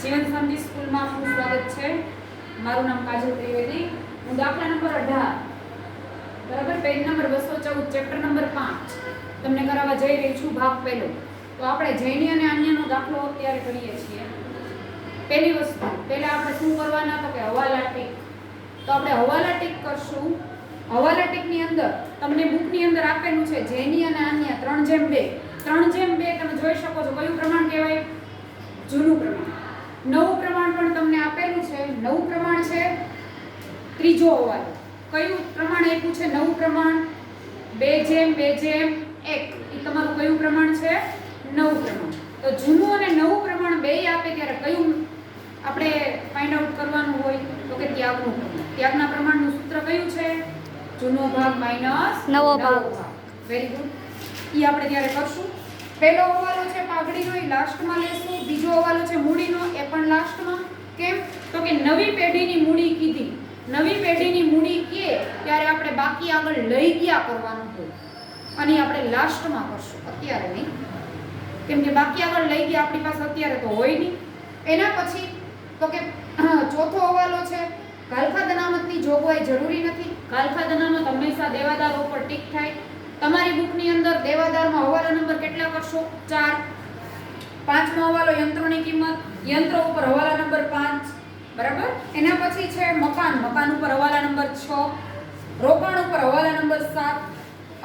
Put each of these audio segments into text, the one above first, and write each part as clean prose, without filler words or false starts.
જીવન શાંતિ સ્કૂલમાં આપનું સ્વાગત છે। મારું નામ કાજલ ત્રિવેદી। હું દાખલા નંબર 18 બરાબર પેજ નંબર 214 ચેપ્ટર નંબર 5 તમને કરાવવા જઈ રહી છું। ભાગ પહેલો। તો આપણે જૈની અને અન્યનો દાખલો અત્યારે કરીએ છીએ। પહેલી વસ્તુ પહેલા આપણે શું કરવાના તો કે હવાલા ટીક। તો આપણે હવાલા ટીક કરશું। હવાલા ટીકની અંદર તમને બુકની અંદર આપેલું છે જૈની અને અન્ય 3:2 3:2 તમે જોઈ શકો છો। કયું પ્રમાણ કહેવાય? જૂનું પ્રમાણ। નવું પ્રમાણ પણ તમને આપેલું છે। નવું પ્રમાણ છે ત્રીજો હવાલો। કયું પ્રમાણ આપ્યું છે? નવું પ્રમાણ 2:2:1 એ તમારું કયું પ્રમાણ છે? નવું પ્રમાણ। તો જૂનું અને નવું પ્રમાણ બેય આપે ત્યારે કયું આપણે ફાઇન્ડ આઉટ કરવાનું હોય તો કે ત્યાગનું પ્રમાણ। ત્યાગના પ્રમાણનું સૂત્ર કયું છે? જૂનો ભાગ માઈનસ નવો ભાગ। Very good. ઈ આપણે ત્યારે કરશું। પહેલો હવાલો છે પાઘડીનો, એ લાસ્ટમાં લેશું। બીજો હવાલો છે મૂડીનો, એ પણ લાસ્ટમાં। કેમ? તો કે નવી પેઢીની મૂડી કીધી। નવી પેઢીની મૂડી કે ત્યારે આપણે બાકી આગળ લઈ ગયા કરવાનું હોય અને આપણે લાસ્ટમાં કરશું, અત્યારે નહીં। કેમ કે બાકી આગળ લઈ ગયા આપણી પાસે અત્યારે તો હોય નહીં। એના પછી તો કે ચોથો હવાલો છે ગાલખાદ અનામતની જોગવાઈ જરૂરી નથી। ગાલખાદ અનામત હંમેશા દેવાદારો પર ટીક થાય। તમારી બુકની અંદર દેવાદારમાં હવાલા નંબર કેટલા કરશો? 4। પાંચમો હવાલો યંત્રોની કિંમત, યંત્રો ઉપર હવાલા નંબર 5 બરાબર। એના પછી છે મકાન, મકાન ઉપર હવાલા નંબર 6, રોકાણ ઉપર હવાલા નંબર 7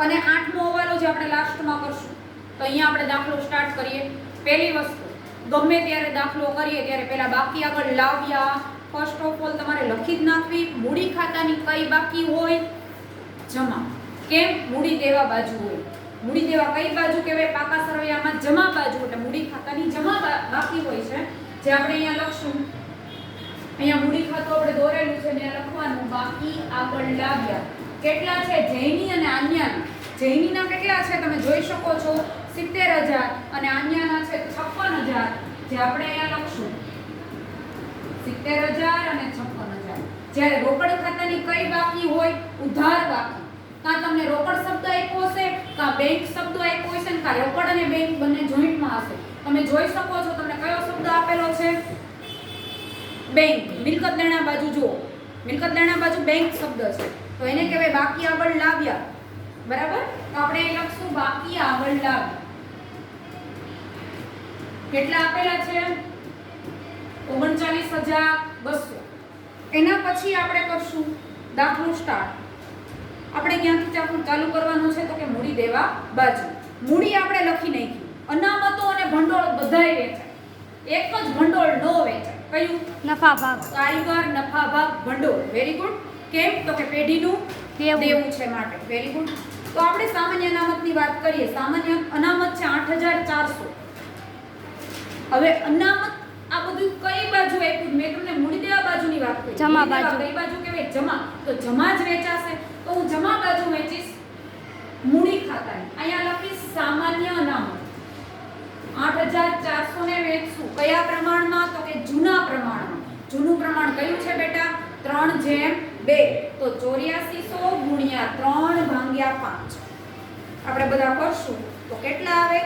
અને આઠમો હવાલો જે આપણે લાસ્ટમાં કરશું। તો અહીંયા આપણે દાખલો સ્ટાર્ટ કરીએ। પહેલી વસ્તુ ગમે ત્યારે દાખલો કરીએ ત્યારે પહેલા બાકી આગળ લાવ્યા ફર્સ્ટ ઓફ ઓલ તમારે લખી જ નાખવી। મૂડી ખાતાની કઈ બાકી હોય? જમા। કેમ? મૂડી દેવા બાજુ હોય। મૂડી દેવા કઈ બાજુ કહેવાય? પાકા સરવૈયામાં જમા બાજુ, એટલે મૂડી ખાતાની જમા બાકી હોય છે જે આપણે અહીંયા લખશું। અહીંયા મૂડી ખાતું આપણે દોરેલું છે ને લખવાનું બાકી આગળ લાવ્યા। કેટલા છે? જૈની અને આન્યાના। જૈનીના કેટલા છે તમે જોઈ શકો છો 70,000 અને આન્યાના છે 56,000 જે આપણે અહીંયા લખશું 70,000 અને 56,000। જ્યારે રોકડ ખાતાની કઈ બાકી હોય? ઉધાર બાકી। કાં તમને રોકડ શબ્દ આપ્યો હશે, કાં બેંક શબ્દ આપ્યો હશે, કાં રોકડ અને બેંક બંને જોઈન્ટમાં હશે। તમે જોઈ શકો છો તમને કયો શબ્દ આપેલો છે? બેંક। મિલકત દેણા બાજુ જુઓ, મિલકત દેણા બાજુ બેંક શબ્દ છે તો એને કહેવાય બાકી આગળ લાવ્યા બરાબર। તો આપણે અહીં લખશું બાકી આગળ લાવ્યા। કેટલા આપેલા છે? 39,200। એના પછી આપણે કરશું દાખલો સ્ટાર્ટ। આપણે ક્યાંથી ચાલુ કરવાનું છે તો કે મૂડી દેવા બાજુ। મૂડી આપણે લખી નાખી। અનામતો અને ભંડોળ બધાય વેચાય, એક જ ભંડોળ ન વેચાય। કયું? નફા ભાગ। કારીગર, નફા ભાગ, ભંડોળ। Very good. કેમ? તો કે પેઢીનું દેવું છે માટે। Very good. તો આપણે સામાન્ય અનામતની વાત કરીએ। સામાન્ય અનામત છે 8,400। હવે અનામત આ બધું કઈ બાજુ આપ્યું? મેં તમને મૂડી દેવા બાજુની વાત કરી। જમા બાજુ કઈ બાજુ કહેવાય? જમા। તો જમા જ વેચાશે તો હું જમા બાજુ વેચીશ મૂડી ખાતાની। અહીંયા લખીશ સામાન્ય અનામત 8,400 ને વેચશું કયા પ્રમાણમાં? તો કે જૂના પ્રમાણમાં। જૂનું પ્રમાણ કયું છે બેટા? 3:2 તો 8400 ગુણ્યા 3/5 આપણે બધા કરશું તો કેટલા આવે?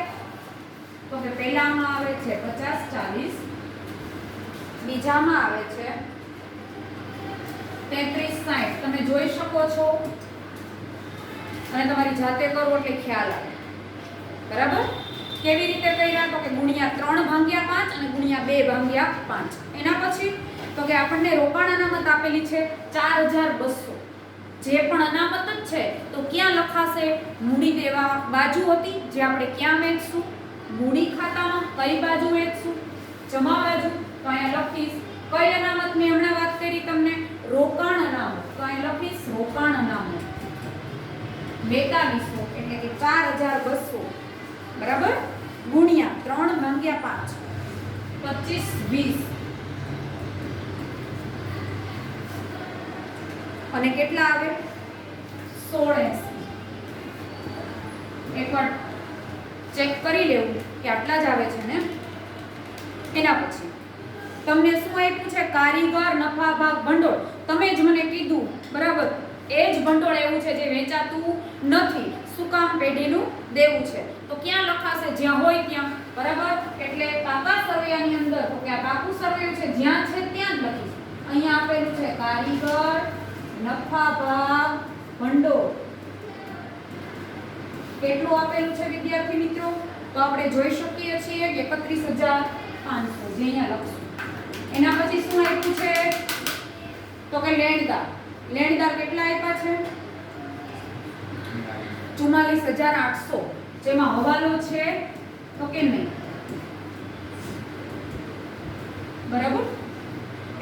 તો કે પહેલામાં આવે છે 50-40, બીજામાં આવે છે 33-60। તમે જોઈ શકો છો અને તમારી જાતે કરો એટલે ખ્યાલ આવે બરાબર। કેવી રીતે કર્યા? તો કે ગુણ્યા 3/5 અને ગુણ્યા 2/5। એના પછી તો કે આપણને રોકાણ અનામત આપેલી છે 4,200। જે પણ અનામત જ છે તો ક્યાં લખાશે? મૂડી દેવા બાજુ હતી જે આપણે ક્યાં વેચશું? મૂડી ખાતામાં। કઈ બાજુ વેચશું? જમા બાજુ। તો અહીંયા લખીશ કઈ અનામત મેં હમણાં વાત કરી તમને? રોકાણ અનામત। તો અહીંયા લખીશ રોકાણ અનામત 4200 એટલે કે 4,200 બરાબર ગુણ્યા 3/5 25-20 અને કેટલા આવે? 1680। એકવાર ચેક કરી લેવું કે આટલા જ આવે છે ને। એના પછી તમને શું આપ્યું છે? કારીગર, નફા ભાગ, ભંડોળ। તમે જ મને કીધું બરાબર એ જ ભંડોળ એવું છે જે વેચાતું નથી। શું કામ? પેઢીનું દેવું છે. તો ક્યાં લખાશે? જ્યાં હોય ત્યાં. બરાબર? એટલે કાકા સરવૈયાની અંદર તો કે આ કાકુ સરવૈયું છે જ્યાં છે ત્યાં જ લખીશું. અહીંયા આપેલું છે કારીગર, નફા ભાગ, ભંડોળ. કેટલું આપેલું છે વિદ્યાર્થી મિત્રો? તો આપણે જોઈ શકીએ છીએ કે 31,500 જે અહીંયા લખશું. એના પછી શું આપ્યું છે? તો કે લેણદાર. લેણદાર કેટલા આપ્યા છે? 44,800. જેમાં હવાલો છે તો કે નહીં. બરાબર?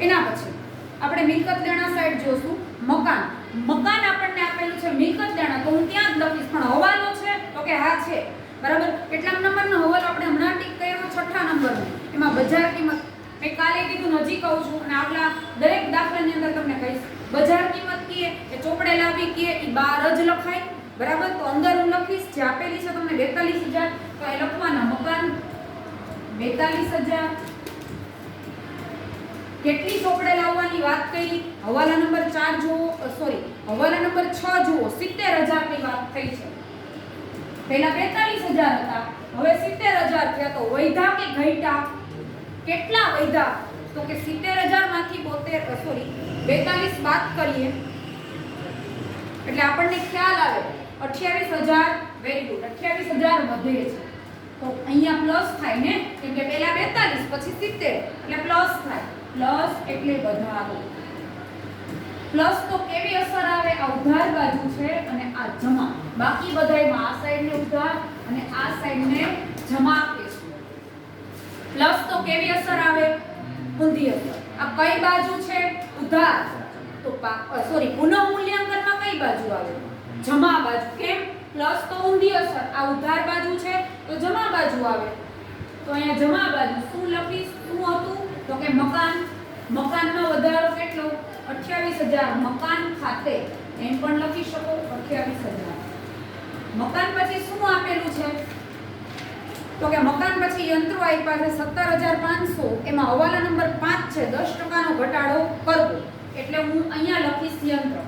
એના પછી આપણે મિલકત દેણા સાઈડ જોશું. મકાન. મકાન આપણને આપેલું છે મિલકત દેણા તો હું ત્યાં જ લખીશ, પણ હવાલો છે તો કે હા છે. બરાબર? કેટલા નંબરનો હવાલો આપણે હમણાં ટીક કર્યો? 6થા નંબરનો. એમાં બજાર કિંમત મેં કાલે કીધું, હજી કહું છું, અને આપણા દરેક દાખલાની અંદર તમને કહીશ. બજાર કિંમત કીએ એ ચોપડે લાવી કીએ એ બહાર જ લખાય. બરાબર? તો અંદર હું લખીશ જે આપેલી છે તમને 42,000 તો એ લખવાના મકાન 42,000. કેટલી ચોપડે લાવવાની વાત કરી? હવાલા નંબર 4 જુઓ, સોરી હવાલા નંબર 6 જુઓ, 70,000 ની વાત થઈ છે. પહેલા 42,000 હતા, હવે 70,000 થયા. તો વૈધા કે ઘટ્યા? કેટલા વૈધા? તો કે 70,000 માંથી 42 બાદ કરીએ એટલે આપણને ખ્યાલ આવે 28,000. વેરી ગુડ, 28,000 વધે છે. તો અહીંયા પ્લસ થાય ને, કેમ કે પહેલા 42 પછી 70 એટલે પ્લસ થાય. પ્લસ એટલે વધારો. પ્લસ તો કેવી અસર આવે? આ ઉધાર બાજુ છે અને આ જમા. બાકી બધાયમાં આ સાઈડને ઉધાર અને આ સાઈડને જમા આપીશું. પ્લસ તો કેવી અસર આવે? ઊંધી અસર. આ કઈ બાજુ છે? ઉધાર. તો સોરી પુનઃ મૂલ્યાંકનમાં કઈ બાજુ આવે? જમા બાજુ. કેમ? પ્લસ તો ઊંધી અસર. આ ઉધાર બાજુ છે તો જમા બાજુ આવે. તો અહીંયા જમા બાજુ શું લખીશ? શું હતું? તો કે મકાન. મકાનનો વધારો કેટલો? 28,000. મકાન ખાતે એમ પણ લખી શકો 28,000. મકાન પછી શું આપેલું છે? તો કે મકાન પછી યંત્રો આપ્યા છે 17,500. એમાં હવાલા નંબર 5 છે, 10% નો ઘટાડો કરવો. એટલે હું અહીંયા લખીશ યંત્ર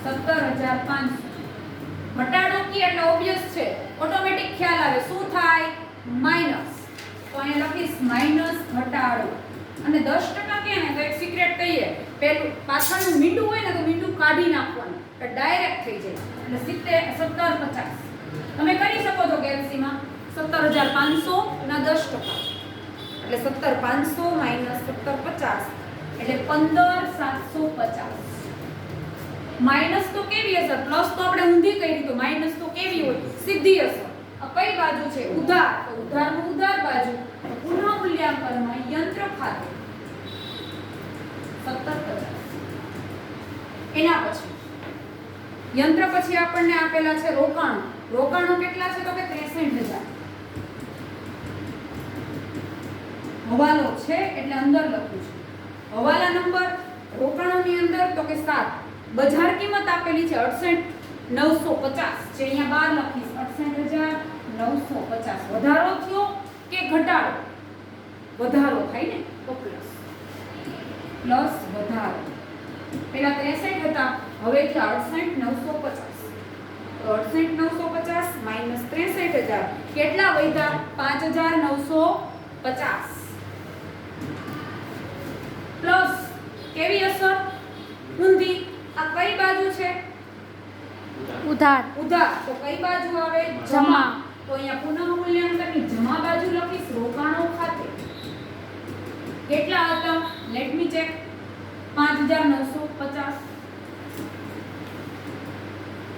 17,500. ઘટાડો કે એટલે ઓબ્વિયસ છે, ઓટોમેટિક ખ્યાલ આવે. શું થાય? માઈનસ. તો અહીંયા લખીશ માઈનસ ઘટાડો. અને 10% કે ને તો એક સિક્રેટ કહીએ, પેલું પાછળનું મીંડું હોય ને તો મીંડું કાઢી નાખવાનું એટલે ડાયરેક્ટ થઈ જાય. એટલે 17,50. તમે કરી શકો છો કેલ્સીમાં 17,500 ના 10%. એટલે 17,500 માઈનસ 17,50 એટલે 15,750. માઈનસ તો કેવી અસર? પ્લસ તો આપણે ઊંધી કરી તો માઈનસ તો કેવી હોય? સીધી અસર. આ કઈ બાજુ છે? ઉધાર. તો ઉધારનું ઉધાર બાજુ. તો પુનઃ મૂલ્યાંકનમાં યંત્ર ખાતે 17,50. એના પછી યંત્ર પછી આપણને આપેલા છે રોકાણો. રોકાણો કેટલા છે? તો કે 63,000. હવાલો છે એટલે અંદર લખ્યું છે. હવાલા નંબર રોકાણોની અંદર તો કે 7. બજાર કિંમત આપેલી છે 68,950. જે અહીંયા બહાર લખીશ 68,950. વધારો થયો કે ઘટાડો? વધારો થાય ને તો પ્લસ. પ્લસ વધારો. પેલા 63 હતા, હવે છે 68,950. 68,950 માઈનસ 63,000. કેટલા વધ્યા? 5,950. પ્લસ કેવી અસર? ઊંધી. આ કઈ બાજુ છે? ઉધાર. ઉધાર. તો કઈ બાજુ આવે? જમા. તો અહીંયા પુનઃ મૂલ્યાંકનની જમા બાજુ લખીશ રોકાણો ખાતે. કેટલા હતા? Let me check. 5,950.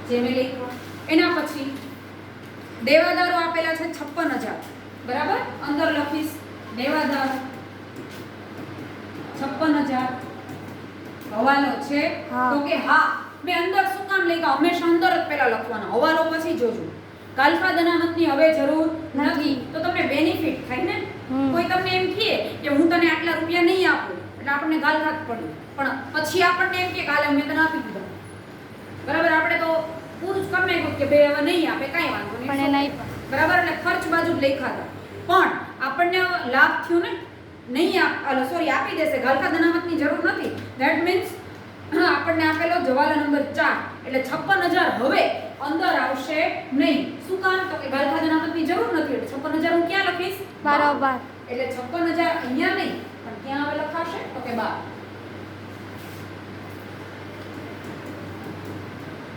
જે મેં લખ્યું. એના પછી દેવાદારો આપેલા છે 56,000. બરાબર? અંદર લખીશ દેવાદારો 56,000. હવાલો છે તો કે હા. મેં અંદર શું કામ લખ્યા? હંમેશા અંદર જ પહેલા લખવાના, હવાલો પછી જોજો. ગાલફા અનામતની હવે જરૂર નથી. તો તમને બેનિફિટ થાય ને. કોઈ તમને એમ કહે કે હું તને આટલા રૂપિયા નહીં આપું એટલે આપણને ગાલફા પડે, પણ પછી આપણને એમ કે કાલે મેં તને આપી દીધા. બરાબર? આપણે તો પૂરું જ કરી નાખ્યું કે બે હવે નહીં આપે, કાંઈ વાંધો નહીં, પણ નહીં. બરાબર? એટલે ખર્ચ બાજુ જ લખ્યા હતા. પણ આપણને લાભ થયો ને. નહીં આપી દેશે. ગાલફા અનામતની જરૂર નથી. ધેટ મીન્સ આપણને આપેલો જવાલા નંબર 4 એટલે 56,000 હવે અંદર આવશે નહીં. શું કામ? તો કે ગાલ ખાતે અનામતની જરૂર નથી એટલે 56,000 હું ક્યાં લખીશ? બરોબર. એટલે 56,000 અહીંયા નહીં પણ ક્યાં હવે લખાશે? તો કે 12.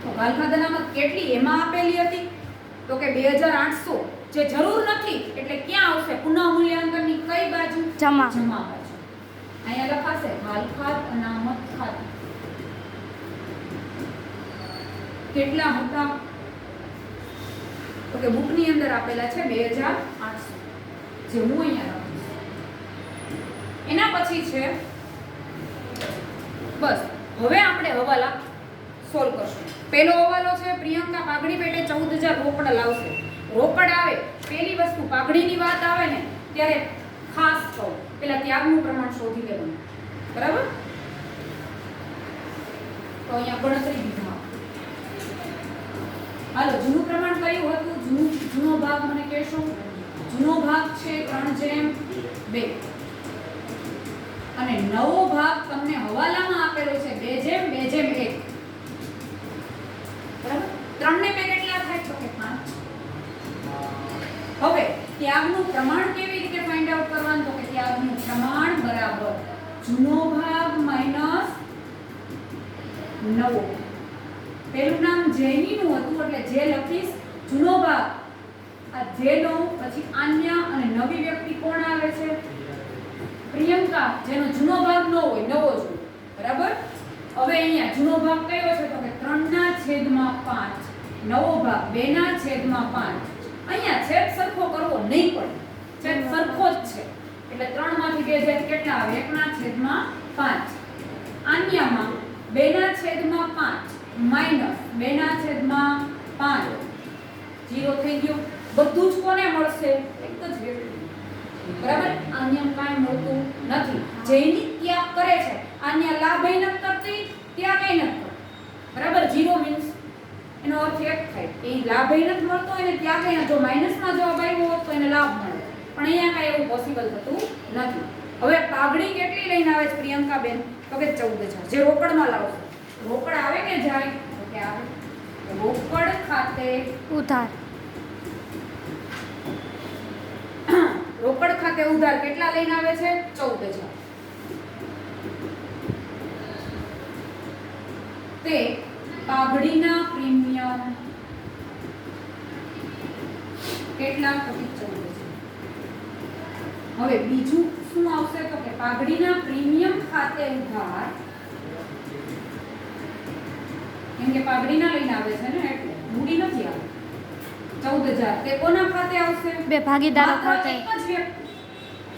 તો ગાલ ખાતે અનામત કેટલી એમાં આપેલી હતી? તો કે 2,800. જે જરૂર નથી એટલે ક્યાં આવશે? પુનઃ મૂલ્યાંકનની કઈ બાજુ? જમા. જમા બાજુ. અહીંયા લખાશે ગાલ ખાત અનામત ખાતું. કેટલા હતા? તો કે બુકની અંદર આપેલા છે 2,800 જે હું અહીંયા લખીશ. એના પછી છે બસ હવે આપણે હવાલા સોલ્વ કરશું. પહેલો હવાલો છે પ્રિયંકા પાઘડી પેટે 14,000 રોકડ લાવશે. રોકડ આવે પહેલી વસ્તુ પાઘડીની વાત આવે ને ત્યારે ખાસ કહું પેલા ત્યાગનું પ્રમાણ શોધી લેવાનું. બરાબર? તો અહીંયા ગણતરી દીધા. હાલો જૂનું પ્રમાણ કયું હતું? જૂનો ભાગ મને કહેશો? જૂનો ભાગ છે 3/2 અને નવો ભાગ તમને હવાલામાં આપેલો છે 2/1. બરાબર? 3 ને 2 કેટલા થાય? તો કે 5. હવે ત્યાગનું પ્રમાણ કેવી રીતે ફાઇન્ડ આઉટ કરવાનું? તો કે ત્યાગનું પ્રમાણ બરાબર જૂનો ભાગ માઈનસ નવો. પેલું નામ જૈનીનું હતું એટલે જે લખીશ જૂનો ભાગ આ જેનો પછી આન્ય અને નવી વ્યક્તિ કોણ આવે છે? પ્રિયંકા જેનો જૂનો ભાગ ન હોય નવો જ. બરાબર? હવે અહીંયા જૂનો ભાગ કયો છે? તો કે 3/5. નવો ભાગ 2/5. અહીંયા છેદ સરખો કરવો નહીં પડે. છેદ સરખો જ છે એટલે 3 માંથી 2 જાય કેટલા આવે? 1/5. આન્યમાં 2/5 માઈનસ 2/5 0 થઈ ગયો. બધું જ કોને મળશે? એક જ વ્યક્તિ. બરાબર? આન્ય કાંઈ મળતું નથી. જેની ત્યાગ કરે છે આન્ય લાભ ન કરતી ત્યાગ ન કરતી. બરાબર? 0 મીન્સ એનો અર્થ એક થાય કે લાભ નથી મળતો એને ત્યાગ જો માઈનસમાં જવાબ આવ્યો હોત તો એને લાભ મળે. પણ અહીંયા કાંઈ એવું પોસિબલ થતું નથી. હવે પાઘડી કેટલી લઈને આવે છે પ્રિયંકા બેન? તો કે 14,000 જે રોકડમાં લાવશે. રોકડ આવે કે જાય? તો કે આવે. રોકડ ખાતે ઉધાર. રોકડ ખાતે ઉધાર કેટલા લઈને આવે છે? 14,000. તે પાઘડીના પ્રીમિયમ કેટલા? 14,000. હવે બીજું શું આવશે? તો કે પાઘડીના પ્રીમિયમ ખાતે ઉધાર. કેમ કે પાઘડીના લઈને આવે છે ને એટલે મૂડી નથી આવે. 14,000 તે કોના ખાતે આવશે? બે ભાગીદારો માત્ર ખાતે. એક જ વ્યક્તિ.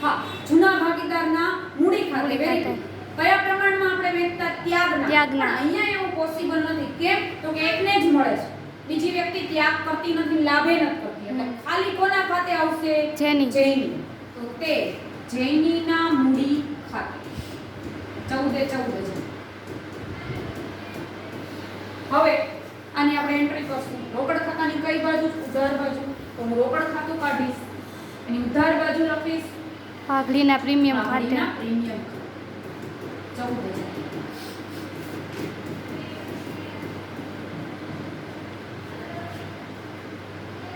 હા, જૂના ભાગીદારના મૂડી ખાતે. મૂડી Very ખાતે. good. કયા પ્રમાણમાં આપણે વેચતા? ત્યાગના. ત્યાગના. પણ અહીંયા એવું પોસિબલ નથી. કેમ? તો કે એકને જ મળે છે. બીજી વ્યક્તિ ત્યાગ કરતી નથી, લાભે નથી કરતી. એટલે ખાલી કોના ખાતે આવશે? જેની. જૈની. તો તે જૈનીના મૂડી ખાતે 14,000. હવે આની આપણે એન્ટ્રી કરશું. રોકડ ખાતાની કઈ બાજુ? ઉધાર બાજુ. તો હું રોકડ ખાતું કાઢીશ. એની ઉધાર બાજુ લખીશ પાઘડીના પ્રીમિયમ ખાતે. પાઘડીના પ્રીમિયમ 14,000.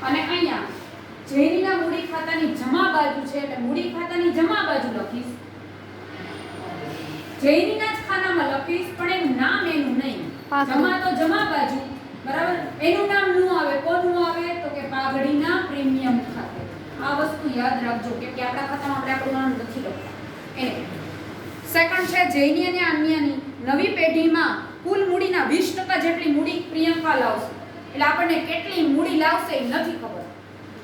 અને અહીંયા જૈનીના મૂડી ખાતાની જમા બાજુ છે એટલે મૂડી ખાતાની જમા બાજુ લખીશ. જૈનીના જ ખાનામાં લખીશ પણ એનું નામ એનું નહીં. જમા તો જમા બાજુ. બરાબર? એનું નામ નું આવે. કોનું આવે? તો કે પાઘડીના પ્રીમિયમ ખાતે. આ વસ્તુ યાદ રાખજો કે આપણા ખાતામાં આપણે આપણું નામ નથી લખતા. એને સેકન્ડ છે જૈની અને આન્યાની નવી પેઢીમાં કુલ મૂડીના 20% જેટલી મૂડી પ્રિયંકા લાવશે. એટલે આપણને કેટલી મૂડી લાવશે એ નથી ખબર.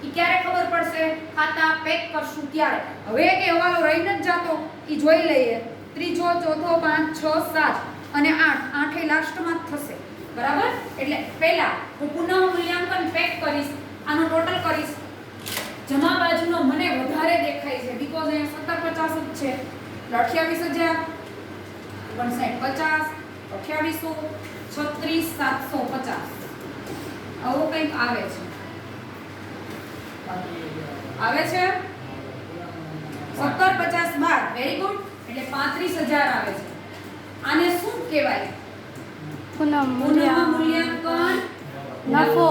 એ ક્યારે ખબર પડશે? ખાતા પેક કરશું ત્યારે. હવે કે હવાલો રહી નથી જાતો એ જોઈ લઈએ. ત્રીજો, ચોથો, 5, 6, 7 અને 8. 8 લાસ્ટમાં જ થશે. બરાબર? એટલે પહેલા હું પુનઃ મૂલ્યાંકન પેક કરીશ. આનો ટોટલ કરીશ. જમા બાજુનો મને વધારે દેખાય છે બીકોઝ અહીંયા 17,50 જ છે. 28,000 59,50 2800 36,750 આવો કંઈક આવે છે. આવે છે 17,50 બાદ. Very good. એટલે 35,000 આવે છે. આને શું કહેવાય? પુનઃ મૂલ્યાંકન નફો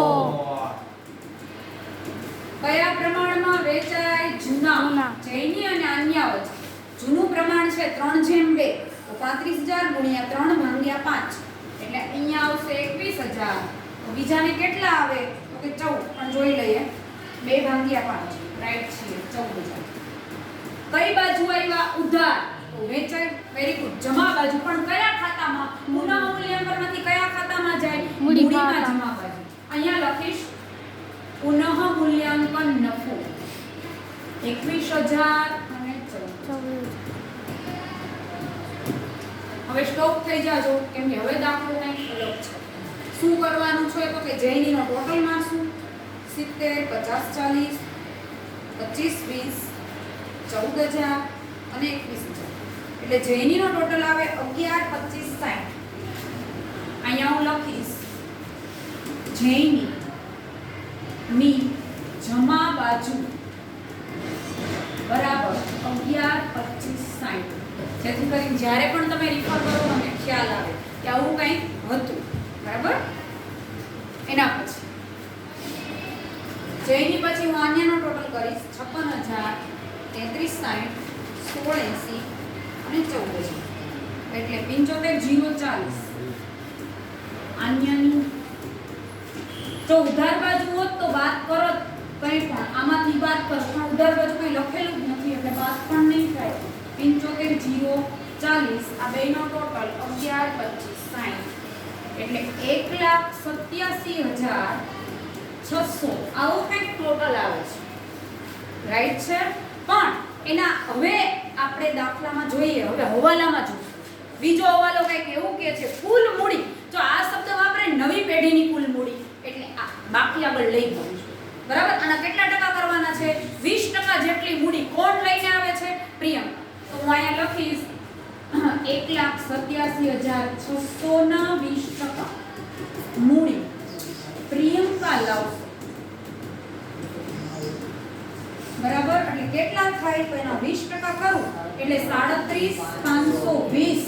કયા પ્રમાણમાં વેચાય? જૂના. જૂના. જૈની અને અન્ય વચ્ચે જૂનું પ્રમાણ છે 3:2 તો 35,000 ગુણ્યા 3 ભાગ્યા 5 એટલે અહીંયા આવશે 21,000. તો બીજાને કેટલા આવે? તો કે 14 પણ જોઈ લઈએ 2 ભાગ્યા 5 રાઈટ છે 14,000. કઈ બાજુ આવ્યા? ઉધાર. તો વેચાય વેરી ગુડ. જમા બાજુ પણ કયા ખાતામાં? પુનઃ મૂલ્યાંકનમાંથી કયા ખાતામાં જાય? મૂડી મૂડીમાં ખાતા. જમા બાજુ. અહીંયા લખીશ પુનઃ મૂલ્યાંકન નફો 21,000 અને 14. હવે સ્ટોપ થઈ જાજો કેમ કે હવે દાખલો કંઈક અલગ છે. શું કરવાનું છે તો કે જૈનીનો ટોટલ મારશું 70 50 40 25 20 14,000 અને 21,000 એટલે જૈનીનો ટોટલ આવે 11 25 60. અહીંયા હું લખીશ જૈની ની જમા બાજુ બરાબર 11 25 60 જેથી કરીને જ્યારે પણ તમે રિફર કરો તમને ખ્યાલ આવે કે આવું કંઈક હતું. બરાબર. એના પછી જયની પછી હું આન્યાનો ટોટલ કરીશ 56,000 33 60 16 80 અને 14,000 એટલે 75,040. આન્યાની જો ઉધાર બાજુ હોત તો બાદ કરો કંઈ પણ આમાંથી બાદ કરો પણ ઉધાર બાજુ કંઈ લખેલું જ નથી એટલે બાદ પણ નહીં થાય. 75,040 આ બેનો ટોટલ 11 25 60 એટલે 1,87,600 આવું કંઈક ટોટલ આવે છે. રાઈટ છે. પણ એના હવે આપણે દાખલામાં જોઈએ. હવે હવાલામાં જોઈએ. બીજો હવાલો કંઈક એવું કહે છે કુલ મૂડી. જો આ શબ્દ વાપરે નવી પેઢીની કુલ મૂડી એટલે આ બાકી આગળ લઈ જવું છે. બરાબર. આના કેટલા ટકા કરવાના છે? 20% જેટલી મૂડી કોણ લઈને આવે છે? પ્રિયંકા. તો હું અહીંયા લખીશ 1,87,600 ના 20% મૂડી પ્રિયંકા લાવશે. બરાબર. એટલે કેટલા થાય તો એના 20% કરું એટલે 37,520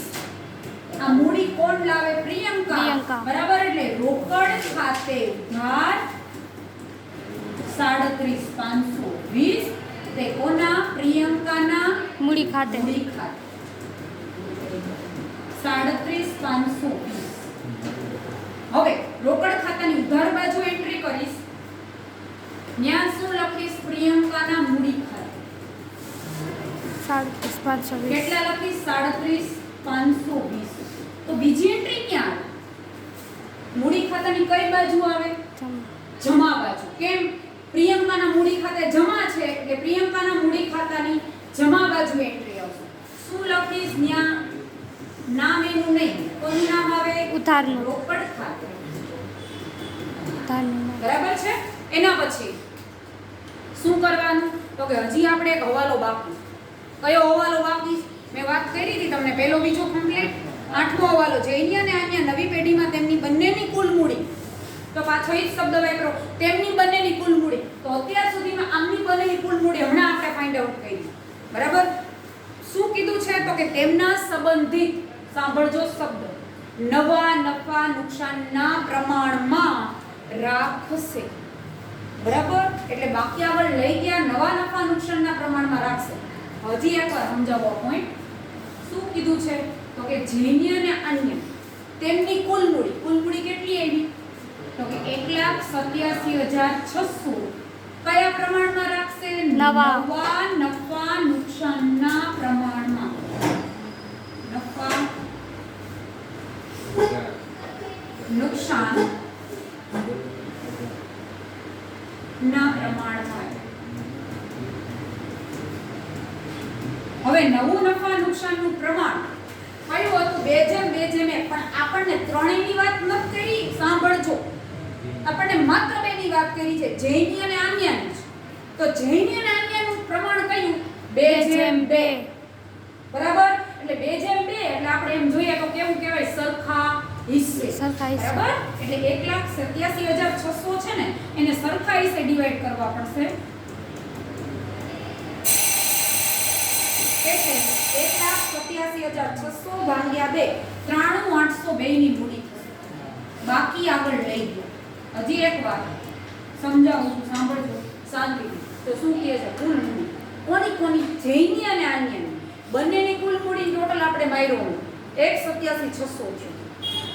આ મૂડી કોણ લાવે? પ્રિયંકા. પ્રિયંકા. બરાબર. એટલે રોકડ ખાતે ઉધાર 37,520 તે કોના? પ્રિયંકાના મૂડી ખાતે મૂડી ખાતે 37,520. હવે રોકડ ખાતાની ઉધાર બાજુ એન્ટ્રી કરીશ. ત્યાં શું લખીશ? પ્રિયંકાના મૂડી ખાતે 37,520 કેટલા લખીશ? 37,520. તો બીજી એન્ટ્રી ક્યાં આવે? મૂડી ખાતાની કઈ બાજુ આવે? જમા બાજુ. કેમ? પ્રિયંકાના મૂડી ખાતે જમા છે એટલે પ્રિયંકાના મૂડી ખાતાની જમા બાજુ એન્ટ્રી આવશે. શું લખીશ? ત્યાં નામ એનું નહીં. કોનું નામ આવે? ઉધારનું. રોકડ ખાતે. ઉધારનું બરાબર છે. એના પછી શું કરવાનું તો કે હજી આપણે એક હવાલો બાકી. કયો હવાલો બાકી? મેં વાત કરી હતી તમને પહેલો બીજો કમ્પ્લીટ. 8મો હવાલો જૈની અને આન્યા નવી પેઢીમાં તેમની બંનેની કુલ મૂડી. તો પાછો એ જ શબ્દ વાપરો તેમની બંનેની કુલ મૂડી. તો અત્યાર સુધીમાં આમની બંનેની કુલ મૂડી હમણાં આપણે ફાઇન્ડ આઉટ કરી. બરાબર. શું કીધું છે તો કે તેમના સંબંધિત સાંભળજો શબ્દ નવા નફા નુકસાનના પ્રમાણમાં રાખશે. બરાબર. એટલે બાકી આગળ લઈ ગયા નવા નફા નુકસાનના પ્રમાણમાં રાખશે. હજી એકવાર સમજાવો પોઈન્ટ. શું કીધું છે તો કે જૈની અને અન્ય તેમની કુલ મૂડી કેટલી આવી તો કે 1,87,600 કયા પ્રમાણમાં રાખશે? નવા નફા નુકસાનના પ્રમાણમાં. નફા નુકસાન ના પ્રમાણમાં. હવે નવું નફા નુકસાનનું પ્રમાણ કયું હતું? 2:1 પણ આપણને ત્રણેયની વાત નથી કરી. સાંભળજો. આપણને માત્ર બેની વાત કરી છે જૈની અને આન્યાની. તો જૈની અને આન્યાનું પ્રમાણ કયું? 2:2. બરાબર. એટલે 2:2 એટલે આપણે એમ જોઈએ તો કેવું કહેવાય? સરખા હિસ્સે. બરાબર. એટલે 1,87,600 છે ને એને સરખા હિસ્સે ડિવાઈડ કરવા પડશે. એટલે 1,87,600 ભાગ્યા 2 93,802 ની મૂડી થશે. બાકી આગળ લઈ ગયા. હજી એક વાર સમજાવું છું, સાંભળજો શાંતિથી. તો શું કહે છે? કુલ મૂડી કોની કોની? જૈની અને આન્યની બંનેની કુલ મૂડી ટોટલ આપણે માર્યો 187,600 છે.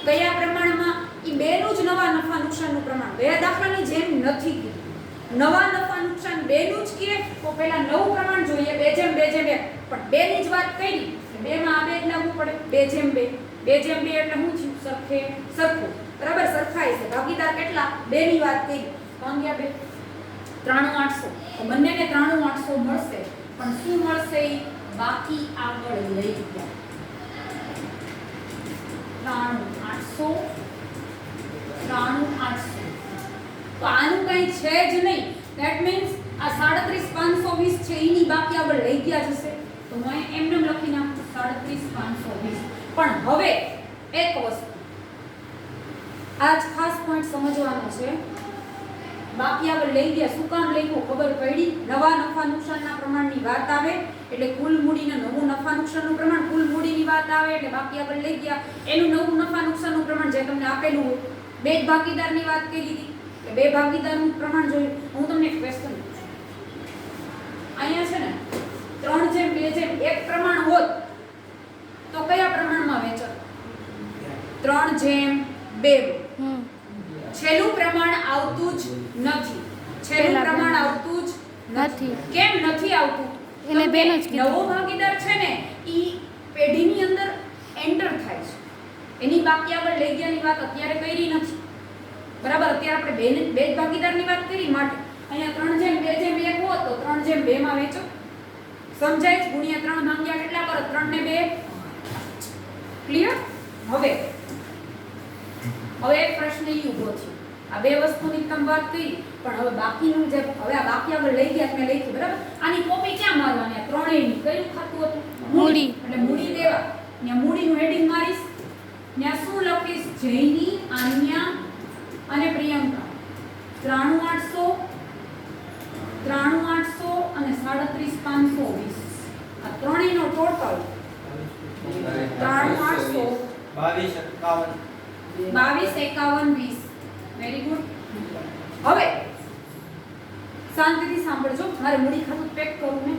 કયા પ્રમાણમાં? એ બેનું જ નવા નફા નુકસાનનું પ્રમાણ ગયા દાખલાની જેમ નથી કીધું. નવા નફા નુકસાન બેનું જ કે તો પહેલા નવું પ્રમાણ જોઈએ 2:2 પણ બેની જ વાત કરી. બેમાં આ બે જ લાવવું પડે 2:2 2:2 એટલે શું થયું? સરખું બરાબર સરખાય છે. ભાગીદાર કેટલા? બે ની વાત કરી. 3 93,800 તો બંનેને 93,800 મળશે. પણ શું મળશે? બાકી આગળ લઈ ગયા 93,800 તો આનું કઈ છે જ નહીં. ધેટ મીન્સ આ 37,520 છે એની બાકી આગળ લઈ ગયા જશે. તો હું એમને લખી નાખું 37,520. પણ હવે એક વસ્તુ આજ ખાસ પોઈન્ટ સમજવાનો છે. બાકી આગળ લઈ ગયા શું કામ લખ્યું? ખબર પડી. નવા નફા નુકસાનના પ્રમાણની વાત આવે એટલે કુલ મૂડીને નવું નફા નુકસાનનું પ્રમાણ, કુલ મૂડીની વાત આવે એટલે બાકી આગળ લઈ ગયા એનું નવું નફા નુકસાનનું પ્રમાણ જે તમને આપેલું હોય. બે જ ભાગીદારની વાત કરી હતી કે બે ભાગીદારનું પ્રમાણ જોયું. હું તમને ક્વેશ્ચન પૂછું. અહીંયા છે ને 3:2 પ્રમાણ હોત તો કયા પ્રમાણમાં વેચત? 3:2. છેલ્લું પ્રમાણ આવતું જ નથી. છેલ્લું પ્રમાણ આવતું જ નથી. કેમ નથી આવતું? એને બેનું જ કીધું. નવો ભાગીદાર છે ને ઈ પેઢીની અંદર એન્ટર થાય છે. એની બાકી આગળ લઈ ગયાની વાત અત્યારે કરી નથી. બરાબર? અત્યારે આપણે બે જ ભાગીદારની વાત કરી માટે અહીંયા 3:2 હોત તો 3:2 માં વેચો. સમજાય? ગુણ્યા 3 ભાગ્યા કેટલા કરો? 3 ને 2 ક્લિયર? હવે એક પ્રશ્ન ઈ ઊભો છે. આ બે વસ્તુની તમે વાત કરી પણ હવે બાકીનું જે હવે આ બાકી આગળ લઈ ગયા તમે લખી બરાબર. આની કોપી ક્યાં મારવાની? આ ત્રણેયની કયું ખાતું હતું? મૂડી. એટલે મૂડી દેવા. ત્યાં મૂડીનું હેડિંગ મારીશ. ત્યાં શું લખીશ? જૈની, આન્યા અને પ્રિયંકા 93,800 અને 37,520 આ ત્રણેયનો ટોટલ 93,800 22,51,20. Very good. હવે શાંતિથી સાંભળજો. મારે મૂડી ખાતું પેક કરવું ને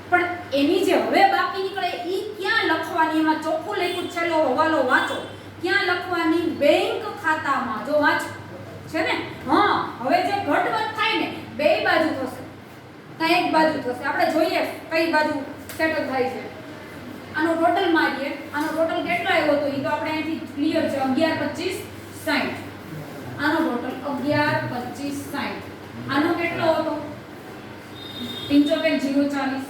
પણ એની જે હવે બાકી નીકળે ઈ ક્યાં લખવાની? એમાં ચોખ્ખું લખ્યું છેલ્લો હવાલો વાંચો. ક્યાં લખવાની? બેંક ખાતામાં. જો વાંચો છે ને. હા હવે જે ઘટવટ થાય ને બે બાજુ થશે. કાં એક બાજુ થશે. આપણે જોઈએ કઈ બાજુ સેટલ થાય છે. આનો ટોટલ મારીએ. આનો ટોટલ કેટલો આવ્યો તો ઈ તો આપણે અહીંથી ક્લિયર છે 11, 25, 60. આનો ટોટલ 11, 25, 60. આનો કેટલો હતો? 75,040.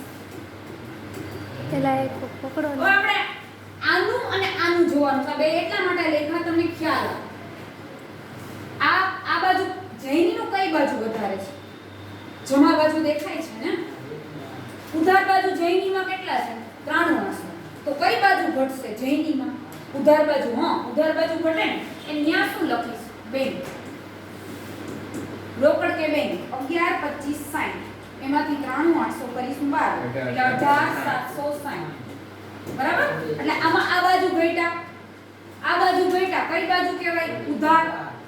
પેલા એક પકડો. હવે આપણે આનું અને આનું જોવાનું છે. બે એટલા માટે લેખા તમને ખ્યાલ આવે. આ બાજુ જૈનીનું કઈ બાજુ વધારે છે? જમા બાજુ દેખાય છે ને. ઉધાર બાજુ જૈનીમાં કેટલા છે? 93,800. તો કઈ બાજુ ઘટશે જૈનીમાં? ઉધાર બાજુ. હા ઉધાર બાજુ ઘટે ને એ ન્યા શું લખીશ? બેંક. રોકડ કે બેંક 11, 25, 60. એમાંથી 93,800 કરીશું 12 એટલે 18,760. બરાબર? એટલે આમાં આ બાજુ ઘટ્યા, આ બાજુ ઘટ્યા. કઈ બાજુ કહેવાય? ઉધાર.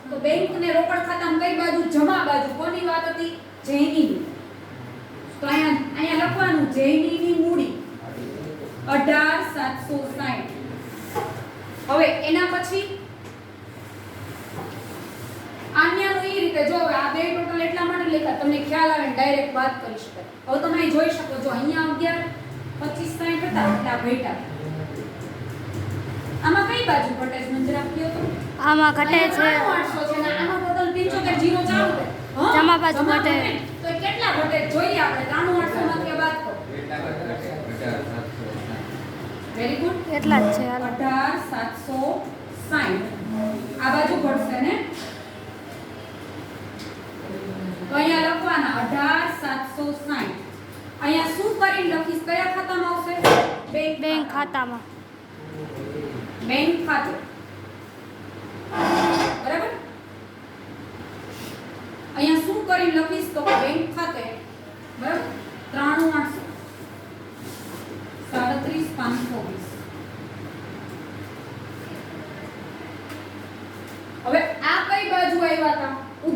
તો બેંક ને રોકડ ખાતામાં કઈ બાજુ? જમા બાજુ. કોની વાત હતી? જૈનીની. તો અહીંયા લખવાનું જૈનીની મૂડી 18,760. હવે એના પછી આન્યાનું એ રીતે જો હવે આ બે ટોટલ એટલા માટે લખ્યા તમને ખ્યાલ આવે ડાયરેક્ટ વાત કરી શકાય. હવે તમે અહીં જોઈ શકો છો અહીંયા 11, 25, 60 હતા એટલે આ ઘટ્યા. આમાં કઈ બાજુ ઘટે છે? મંજરા કયો તો આમાં ઘટે છે 800 છે ને આનો ટોટલ 75,0 ચાલુ છે. હા જમા બાજુ ઘટે. તો એ કેટલા ઘટે જોઈએ આપણે 93,800 માંથી બાદ કરો. Very good. એટલા જ છે. 18,760. આ બાજુ ઘટશે ને તો અહીંયા લખવાના 18,760. અહીંયા શું કરીને લખીશ? કયા ખાતામાં આવશે? બેંક ખાતામાં. બેંક ખાતું. બરાબર? અહીંયા શું કરીને લખીશ તો બેંક ખાતે બરાબર 93,800 37,520. હવે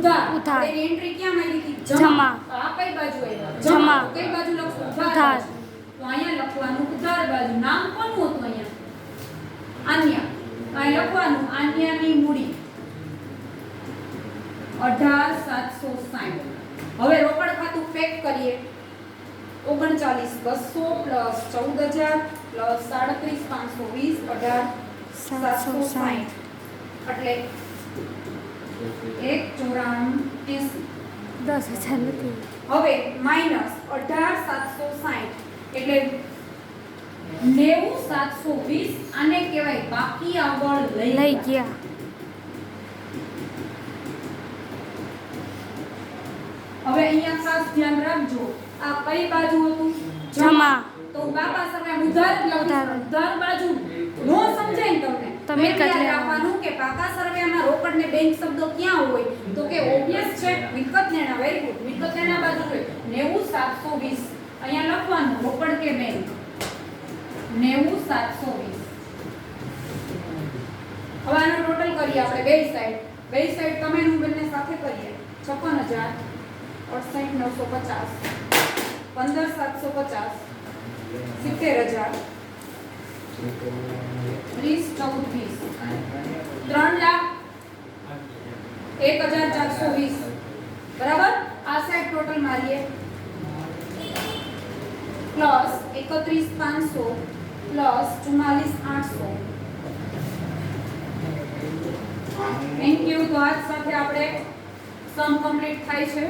ઉધાર. ઉધાર. એની એન્ટ્રી ક્યાં મારી હતી? જમા. તો આ કઈ બાજુ આવ્યા? જમા. તો કઈ બાજુ લખશું? ઉધાર ઉધાર. બાજુ. તો અહીંયા લખવાનું ઉધાર બાજુ. નામ કોનું હતું અહીંયા? આન્યા. તો અહીં લખવાનું આન્યાની મૂડી 18760. હવે રોકડ ખાતું પેક કરીએ. 39200 પ્લસ 14000 પ્લસ 37520 18760 એટલે 19480. 10,000 નથી. હવે માઈનસ 18760 એટલે 90720. આને કહેવાય બાકી આગળ લઈ લઈ ગયા. ગયા. હવે અહીંયા ખાસ ધ્યાન રાખજો, આ કઈ બાજુ હતું? જમા. તો બાપા સરવાળા ઉધાર જ લખીશું. ઉધાર. ઉધાર બાજુ નો સમજાય ને તમને તો એટલે મિલકત યાદ લેવાનું. રાખવાનું કે પાકા સરવાળામાં રોકડ ને બેંક શબ્દો ક્યાં હોય? તો કે ઓબ્વિયસ છે મિલકત લેણા. Very good. મિલકત લેણા બાજુ હોય 90720. અહીંયા લખવાનું રોકડ કે બેંક 90720. હવે આનો ટોટલ કરીએ આપણે બે સાઈડ. બે સાઈડ તમે હું બંને સાથે કરીએ. 56000 68950 15750 70000 30 14 20 3,01,420. બરાબર. આ સાઈડ ટોટલ મારીએ પ્લસ 31500 પ્લસ 44800. Thank you. તો આજ સાથે આપણે સમ કમ્પ્લીટ થાય છે.